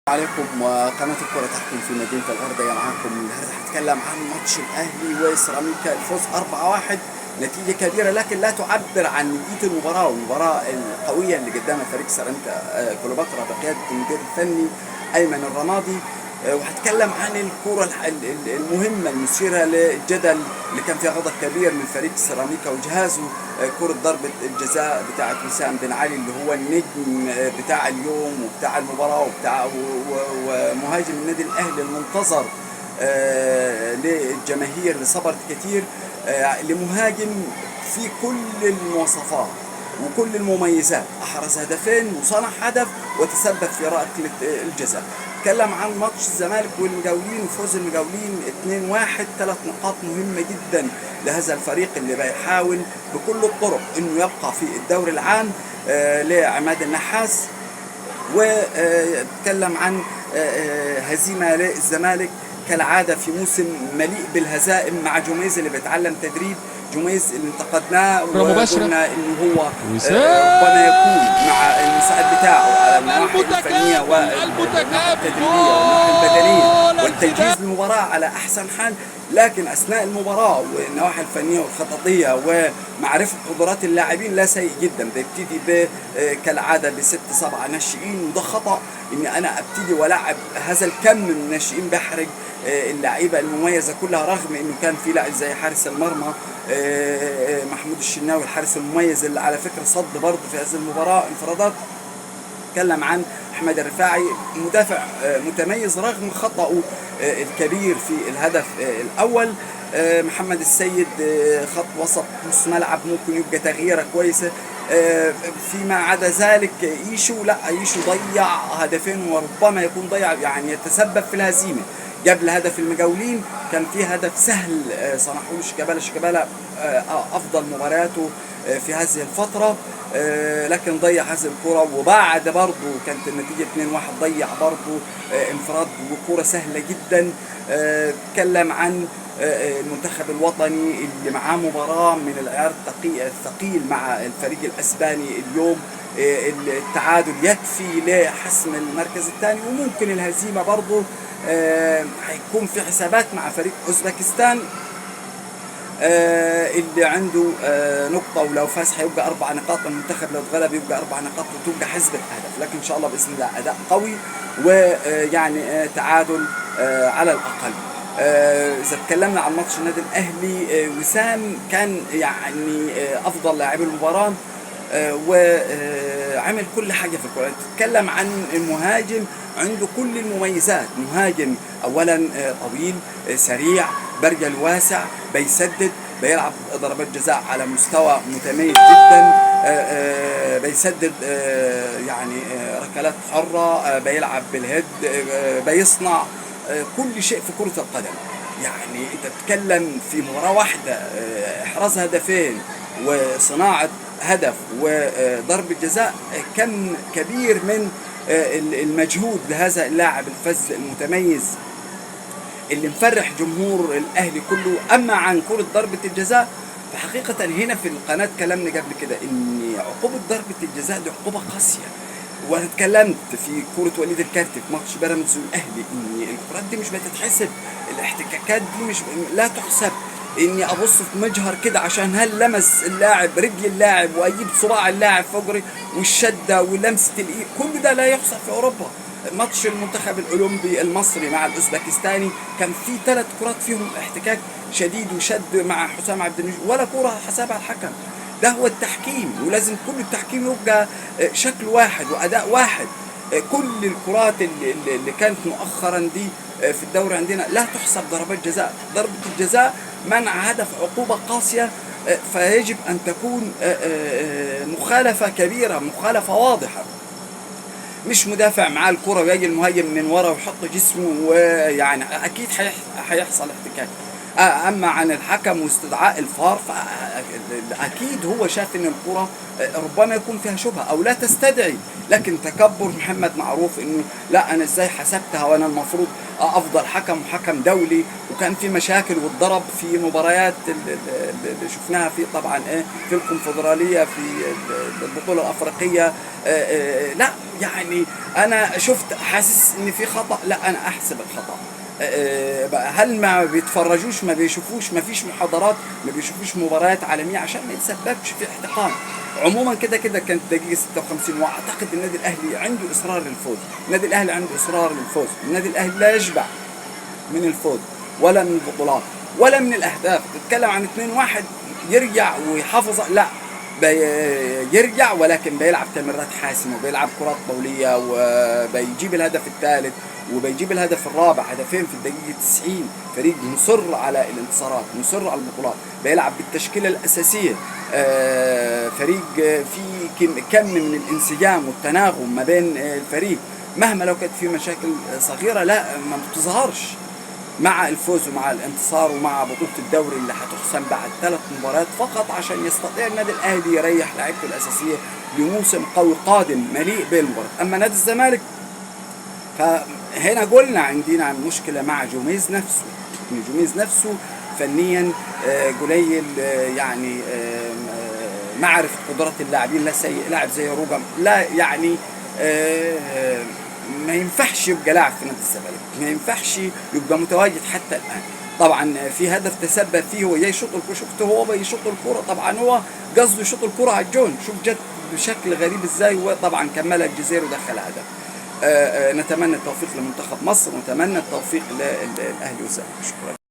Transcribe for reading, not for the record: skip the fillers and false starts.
عليكم وقناة الكرة تحكم في مدينة الغردقة. معاكم النهارده هتكلم عن ماتش الأهلي وسيراميكا، الفوز 4-1 نتيجة كبيرة لكن لا تعبر عن نتيجة المباراة والمباراة القوية اللي قدامها فريق سيراميكا كليوباترا بقيادة المدير الفني أيمن الرمادي. وهتكلم عن الكرة المهمة المثيرة للجدل اللي كان فيها غضب كبير من فريق سيراميكا وجهازه، كرة ضربة الجزاء بتاعت وسام بن علي اللي هو النجم بتاع اليوم وبتاع المباراة وبتاع ومهاجم النادي الأهلي المنتظر للجماهير اللي صبرت كتير، لمهاجم في كل المواصفات وكل المميزات، أحرز هدفين وصنع هدف وتسبب في ركلة الجزاء. اتكلم عن ماتش الزمالك والمقاولين وفوز المقاولين 2-1، 3 نقاط مهمة جدا لهذا الفريق اللي بيحاول بكل الطرق انه يبقى في الدوري العام لعماد النحاس. واتكلم عن هزيمة للزمالك كالعادة في موسم مليء بالهزائم مع جوميز اللي بيتعلم تدريب. جوميز اللي انتقدناه وقلنا انه هو ربما يكون مع المساعد بتاعه على النواحي الفنيه والناحيه التدريبيه والناحيه البدنيه والتجهيز للمباراه على احسن حال، لكن اثناء المباراه والنواحي الفنيه والخططيه ومعرفه قدرات اللاعبين لا سيء جدا. بيبتدي كالعاده بست 7 ناشئين، وده خطا اني انا ابتدي والعب هذا الكم من الناشئين، بحرج اللعيبه المميزه كلها، رغم انه كان في لاعب زي حارس المرمى محمود الشناوي الحارس المميز اللي على فكره صد برضه في هذه المباراه انفرادات. تكلم عن احمد الرفاعي مدافع متميز رغم خطأه الكبير في الهدف الاول. محمد السيد خط وسط نص ملعب ممكن يبقى تغييره كويسه. فيما عدا ذلك ايشو ضيع هدفين وربما يكون ضيع يعني يتسبب في الهزيمه. قبل هدف المقاولين كان في هدف سهل صنعه شيكابالا افضل مبارياته في هذه الفتره، لكن ضيع هذه الكره. وبعد برضه كانت النتيجه 2-1 ضيع برضه انفراد وكره سهله جدا. اتكلم عن المنتخب الوطني اللي معاه مباراه من العيار الثقيل مع الفريق الاسباني اليوم. التعادل يكفي لحسم المركز الثاني، وممكن الهزيمه برضه هيكون في حسابات مع فريق اوزبكستان اللي عنده نقطة، ولو فاز هيبقى 4 نقاط. المنتخب لو اتغلب يبقى 4 نقاط وتبقى حسبة هدف، لكن إن شاء الله بإذن الله أداء قوي ويعني تعادل على الأقل. إذا تكلمنا عن ماتش النادي الأهلي، وسام كان يعني أفضل لاعب المباراة وعمل كل حاجة في الكرة. تتكلم عن المهاجم عنده كل المميزات، مهاجم أولا طويل سريع برجل واسع بيسدد بيلعب ضربات جزاء على مستوى متميز جدا، بيسدد يعني ركلات حرة، بيلعب بالهيد، بيصنع كل شيء في كرة القدم. يعني انت تتكلم في مباراة واحدة احراز هدفين وصناعة هدف وضرب الجزاء، كم كبير من المجهود لهذا اللاعب الفذ المتميز اللي مفرح جمهور الاهلي كله. اما عن كرة ضربة الجزاء فحقيقة هنا في القناة كلامنا قبل كده ان عقوبة ضربة الجزاء دي عقوبة قاسية، وانا اتكلمت في كرة وليد الكارتي في ماتش بيراميدز والاهلي ان الكرات دي مش بتتحسب، الاحتكاكات دي مش لا تحسب. اني ابص في مجهر كده عشان هل لمس اللاعب رجل اللاعب واجيب صباع اللاعب فوق والشده ولمسه الايد، كل ده لا يحسب في اوروبا. ماتش المنتخب الاولمبي المصري مع الاوزبكستاني كان في 3 كرات فيهم احتكاك شديد وشد مع حسام عبد المجيد، ولا كره حسبها الحكم. ده هو التحكيم، ولازم كل التحكيم يبقى شكل واحد واداء واحد. كل الكرات اللي كانت مؤخرا دي في الدوري عندنا لا تحسب ضربات جزاء. ضربة الجزاء منع هدف عقوبة قاسية، فيجب أن تكون مخالفة كبيرة، مخالفة واضحة، مش مدافع معاه الكرة ويجي المهاجم من ورا ويحط جسمه ويعني أكيد هيحصل احتكاك. اما عن الحكم واستدعاء الفار فاكيد هو شاف ان الكره ربما يكون فيها شبهه او لا تستدعي، لكن تكبر محمد معروف انه لا انا ازاي حسبتها وانا المفروض افضل حكم وحكم دولي. وكان في مشاكل واتضرب في مباريات اللي شفناها في طبعا في الكونفدراليه في البطوله الافريقيه. لا يعني انا شفت حاسس ان في خطا، لا انا احسب الخطا. هل ما بيتفرجوش ما بيشوفوش ما فيش محاضرات ما بيشوفوش مباريات عالميه عشان ما يتسببش في احتقان؟ عموما كده كانت دقيقه 56 واعتقد النادي الاهلي عنده اصرار للفوز، النادي الاهلي عنده اصرار للفوز، النادي الاهلي لا يشبع من الفوز ولا من البطولات ولا من الاهداف. تتكلم عن 2-1 يرجع ويحافظ، لا يرجع ولكن بيلعب تمريرات حاسمه وبيلعب كرات طوليه وبيجيب الهدف الثالث وبيجيب الهدف الرابع، هدفين في الدقيقه 90. فريق مصر على الانتصارات، مصر على البطولات، بيلعب بالتشكيله الاساسيه. فريق في كم من الانسجام والتناغم ما بين الفريق، مهما لو كانت في مشاكل صغيره لا ما بتظهرش مع الفوز ومع الانتصار ومع بطولة الدوري اللي هتحسم بعد 3 مباريات فقط عشان يستطيع النادي الأهلي يريح لاعيبته الأساسية لموسم قوي قادم مليء بالمباريات. أما نادي الزمالك فهنا قلنا عندنا مشكلة مع جوميز نفسه، جوميز نفسه فنيا قليل، يعني معرفة قدرات اللاعبين لا سيء، لاعب زي روجم لا يعني ما ينفعش يبقى لاعب في نادي الزمالك، ما ينفعش يبقى متواجد حتى الان. طبعا في هدف تسبب فيه هو جاي يشوط الكوره، شفته هو بيشوط الكوره طبعا هو قصده يشوط الكوره على الجون، شوف جت بشكل غريب ازاي، وطبعا كملها الجزيري ودخل هدف. نتمنى التوفيق لمنتخب مصر ونتمنى التوفيق للاهلي والزمالك. شكرا.